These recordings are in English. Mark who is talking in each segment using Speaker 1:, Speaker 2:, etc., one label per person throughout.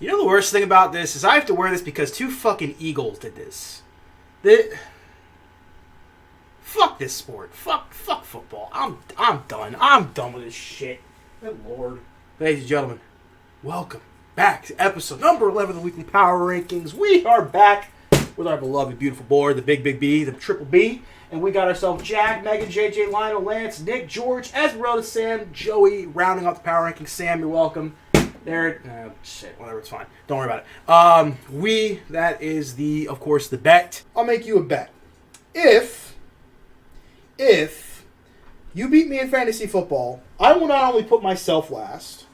Speaker 1: You know the worst thing about this is I have to wear this because 2 fucking Eagles did this. Fuck this sport. Fuck football. I'm done. I'm done with this shit. Good Lord. Ladies and gentlemen, welcome back to episode number 11 of the Weekly Power Rankings. We are back with our beloved, beautiful board, the big B, the triple B. And we got ourselves Jack, Megan, JJ, Lionel, Lance, Nick, George, Esmeralda, Sam, Joey, rounding out the Power Rankings. Sam, you're welcome. There, shit, whatever, it's fine. Don't worry about it. That is of course, the bet.
Speaker 2: I'll make you a bet. If you beat me in fantasy football, I will not only put myself last,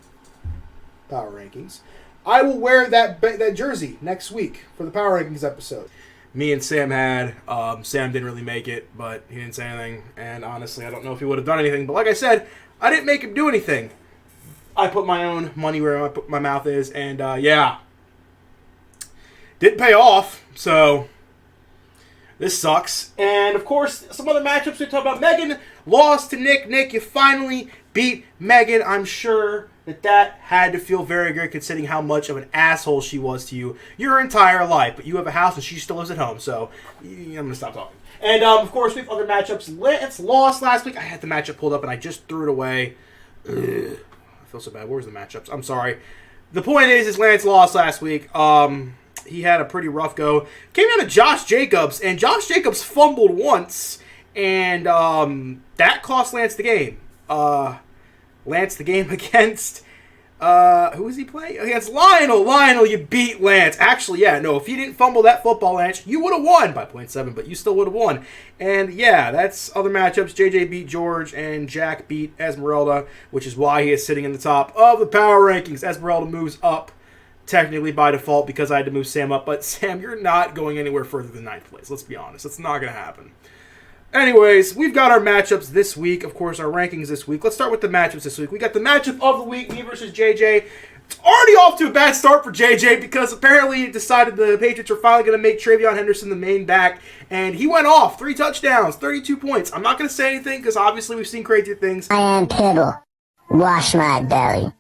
Speaker 2: Power Rankings, I will wear that jersey next week for the Power Rankings episode.
Speaker 1: Me and Sam had. Sam didn't really make it, but he didn't say anything. And honestly, I don't know if he would have done anything. But like I said, I didn't make him do anything. I put my own money where my mouth is, and yeah. Didn't pay off, so this sucks. And of course, some other matchups we talk about. Megan lost to Nick. Nick, you finally beat Megan. I'm sure that had to feel very good considering how much of an asshole she was to you your entire life. But you have a house and she still lives at home, so I'm going to stop talking. And of course, we have other matchups. Lance lost last week. I had the matchup pulled up and I just threw it away. Ugh. I feel so bad. Where's the matchups? I'm sorry. The point is Lance lost last week. He had a pretty rough go. Came down to Josh Jacobs, and Josh Jacobs fumbled once, and that cost Lance the game. Lance the game against, who was he playing? Against Lionel. Lionel, you beat Lance. Actually, yeah, no, if you didn't fumble that football, Lance, you would have won by 0.7, but you still would have won. And yeah, that's other matchups. JJ beat George, and Jack beat Esmeralda, which is why he is sitting in the top of the Power Rankings. Esmeralda moves up, technically by default, because I had to move Sam up. But Sam, you're not going anywhere further than 9th place. Let's be honest. It's not going to happen. Anyways, we've got our matchups this week. Of course, our rankings this week. Let's start with the matchups this week. We got the matchup of the week, me versus JJ. It's already off to a bad start for JJ because apparently he decided the Patriots are finally going to make Travion Henderson the main back. And he went off. 3 touchdowns, 32 points. I'm not going to say anything because obviously we've seen crazier things.
Speaker 3: I am Pibble. Wash my belly.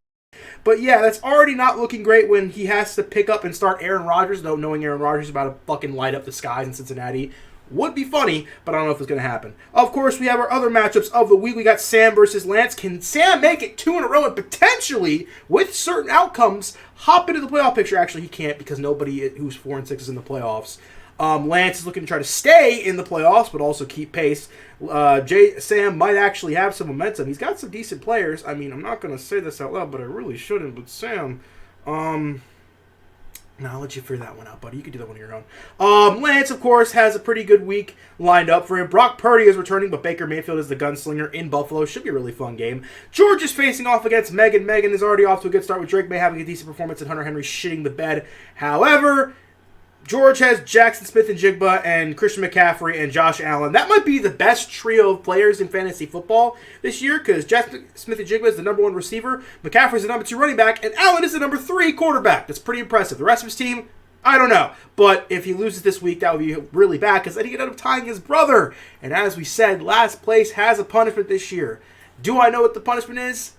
Speaker 1: But yeah, that's already not looking great when he has to pick up and start Aaron Rodgers, though knowing Aaron Rodgers is about to fucking light up the skies in Cincinnati. Would be funny, but I don't know if it's going to happen. Of course, we have our other matchups of the week. We got Sam versus Lance. Can Sam make it 2 in a row and potentially, with certain outcomes, hop into the playoff picture? Actually, he can't because nobody who's 4 and 6 is in the playoffs. Lance is looking to try to stay in the playoffs, but also keep pace. Sam might actually have some momentum. He's got some decent players. I mean, I'm not going to say this out loud, but I really shouldn't. But Sam, no, I'll let you figure that one out, buddy. You can do that one on your own. Lance, of course, has a pretty good week lined up for him. Brock Purdy is returning, but Baker Mayfield is the gunslinger in Buffalo. Should be a really fun game. George is facing off against Megan. Megan is already off to a good start with Drake May having a decent performance and Hunter Henry shitting the bed. However, George has Jackson Smith-Njigba and Christian McCaffrey and Josh Allen. That might be the best trio of players in fantasy football this year because Jackson Smith-Njigba is the number 1 receiver, McCaffrey is the number 2 running back, and Allen is the number 3 quarterback. That's pretty impressive. The rest of his team, I don't know. But if he loses this week, that would be really bad because then he could end up tying his brother. And as we said, last place has a punishment this year. Do I know what the punishment is?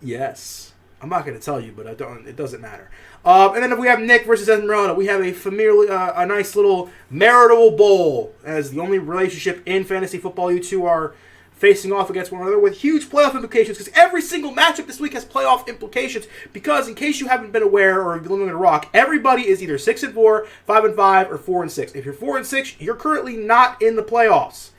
Speaker 1: Yes. I'm not going to tell you, but it doesn't matter. And then if we have Nick versus Esmeralda, we have a nice little marital bowl as the only relationship in fantasy football. You two are facing off against one another with huge playoff implications because every single matchup this week has playoff implications because in case you haven't been aware or living in a rock, everybody is either 6-4, 5-5, or 4-6. If you're 4-6, you're currently not in the playoffs.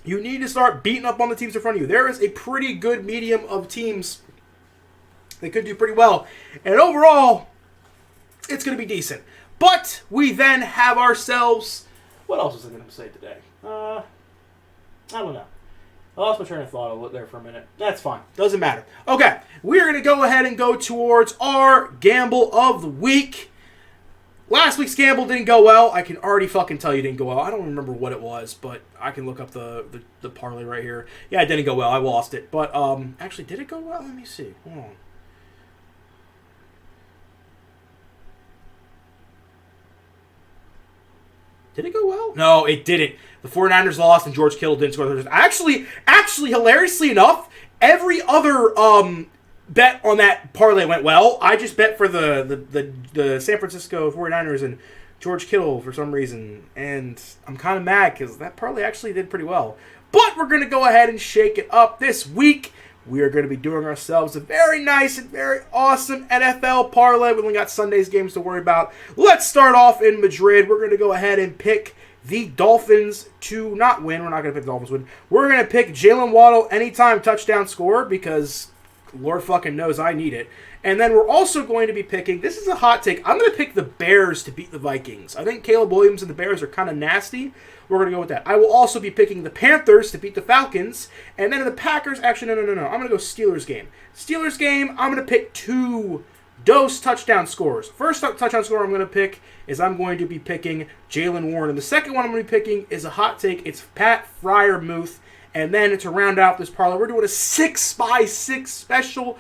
Speaker 1: You need to start beating up on the teams in front of you. There is a pretty good medium of teams that could do pretty well. And overall, it's going to be decent. But we then have ourselves... What else was I going to say today? I don't know. I lost my train of thought there for a minute. That's fine. Doesn't matter. Okay, we're going to go ahead and go towards our gamble of the week. Last week's gamble didn't go well. I can already fucking tell you it didn't go well. I don't remember what it was, but I can look up the parlay right here. Yeah, it didn't go well. I lost it. But, actually, did it go well? Let me see. Hold on. Did it go well? No, it didn't. The 49ers lost and George Kittle didn't score. Actually, hilariously enough, every other bet on that parlay went well. I just bet for the San Francisco 49ers and George Kittle for some reason, and I'm kind of mad because that parlay actually did pretty well. But we're going to go ahead and shake it up this week. We are going to be doing ourselves a very nice and very awesome NFL parlay. We only got Sunday's games to worry about. Let's start off in Madrid. We're going to go ahead and pick the Dolphins to not win. We're not going to pick the Dolphins win. We're going to pick Jalen Waddle anytime touchdown score because Lord fucking knows I need it. And then we're also going to be picking, this is a hot take, I'm going to pick the Bears to beat the Vikings. I think Caleb Williams and the Bears are kind of nasty. We're going to go with that. I will also be picking the Panthers to beat the Falcons. And then the Packers, actually, no. I'm going to go Steelers game. Steelers game, I'm going to pick 2 Dose touchdown scores. First touchdown score I'm going to pick is I'm going to be picking Jalen Warren. And the second one I'm going to be picking is a hot take. It's Pat Freiermuth. And then to round out this parlay, we're doing a 6x6 special.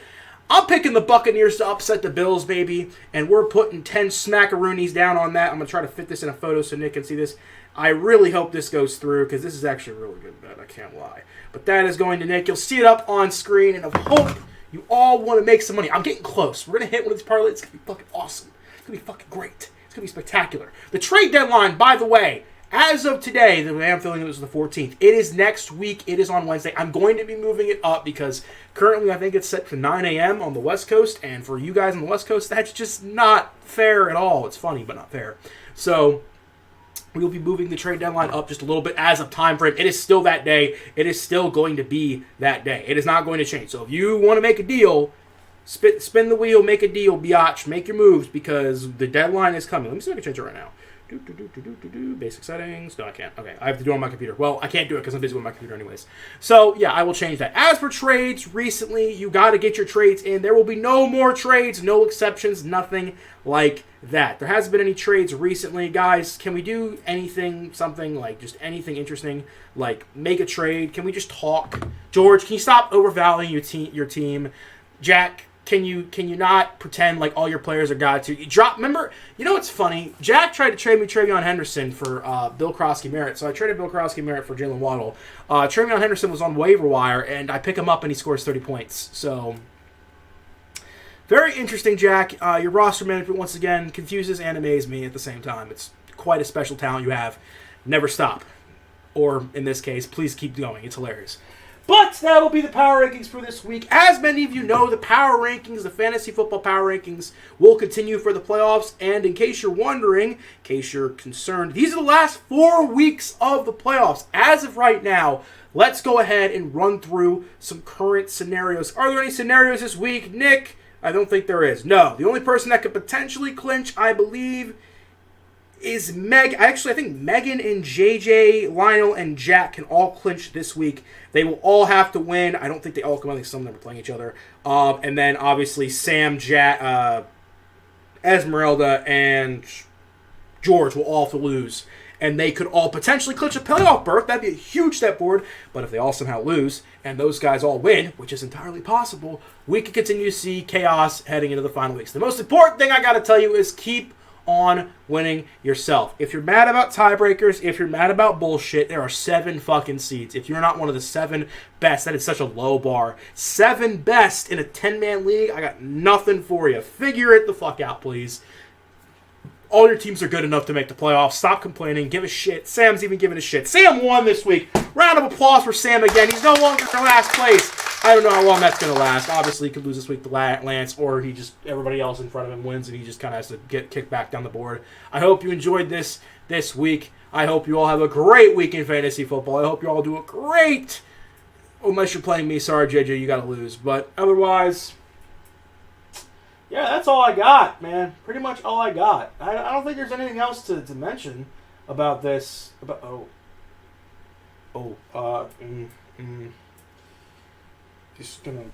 Speaker 1: I'm picking the Buccaneers to upset the Bills, baby. And we're putting 10 smackaroonies down on that. I'm going to try to fit this in a photo so Nick can see this. I really hope this goes through because this is actually a really good bet. I can't lie. But that is going to Nick. You'll see it up on screen. And I hope you all want to make some money. I'm getting close. We're going to hit one of these parlays. It's going to be fucking awesome. It's going to be fucking great. It's going to be spectacular. The trade deadline, by the way, as of today, the way I'm feeling it was the 14th. It is next week. It is on Wednesday. I'm going to be moving it up because currently I think it's set for 9 a.m. on the West Coast. And for you guys on the West Coast, that's just not fair at all. It's funny, but not fair. So we will be moving the trade deadline up just a little bit as of time frame. It is still that day. It is still going to be that day. It is not going to change. So if you want to make a deal, spin the wheel, make a deal, biatch. Make your moves because the deadline is coming. Let me see if I can change it right now. Basic settings. No, I can't. Okay, I have to do it on my computer. Well, I can't do it because I'm busy with my computer anyways. So, yeah, I will change that. As for trades, recently, you got to get your trades in. There will be no more trades, no exceptions, nothing like that. There hasn't been any trades recently. Guys, can we do anything, something like just anything interesting, like make a trade? Can we just talk? George, can you stop overvaluing your team? Jack, can you not pretend like all your players are God to you drop? Remember, you know what's funny? Jack tried to trade me Travion Henderson for Bill Krosky-Merritt, so I traded Bill Krosky-Merritt for Jalen Waddle. Travion Henderson was on waiver wire, and I pick him up and he scores 30 points. So very interesting, Jack. Your roster management once again confuses and amazes me at the same time. It's quite a special talent you have. Never stop, or in this case, please keep going. It's hilarious. But that'll be the power rankings for this week. As many of you know, the power rankings, the fantasy football power rankings, will continue for the playoffs. And in case you're wondering, in case you're concerned, these are the last 4 weeks of the playoffs. As of right now, let's go ahead and run through some current scenarios. Are there any scenarios this week, Nick? I don't think there is. No. The only person that could potentially clinch, I believe, is Meg. Actually, I think Megan and JJ, Lionel, and Jack can all clinch this week. They will all have to win. I don't think they all come out. I think some of them are playing each other. And then, obviously, Sam, Esmeralda, and George will all have to lose. And they could all potentially clinch a playoff berth. That'd be a huge step forward. But if they all somehow lose, and those guys all win, which is entirely possible, we could continue to see chaos heading into the final weeks. The most important thing I got to tell you is keep on winning yourself. If you're mad about tiebreakers, if you're mad about bullshit, there are 7 fucking seeds. If you're not one of the 7 best, that is such a low bar. 7 best in a 10-man league, I got nothing for you. Figure it the fuck out, please. All your teams are good enough to make the playoffs. Stop complaining. Give a shit. Sam's even giving a shit. Sam won this week. Round of applause for Sam again. He's no longer in last place. I don't know how long that's going to last. Obviously, he could lose this week to Lance, or everybody else in front of him wins, and he just kind of has to get kicked back down the board. I hope you enjoyed this week. I hope you all have a great week in fantasy football. I hope you all do a great. Unless you're playing me, sorry, JJ, you got to lose. But otherwise, yeah, that's all I got, man. Pretty much all I got. I don't think there's anything else to mention about this. Just gonna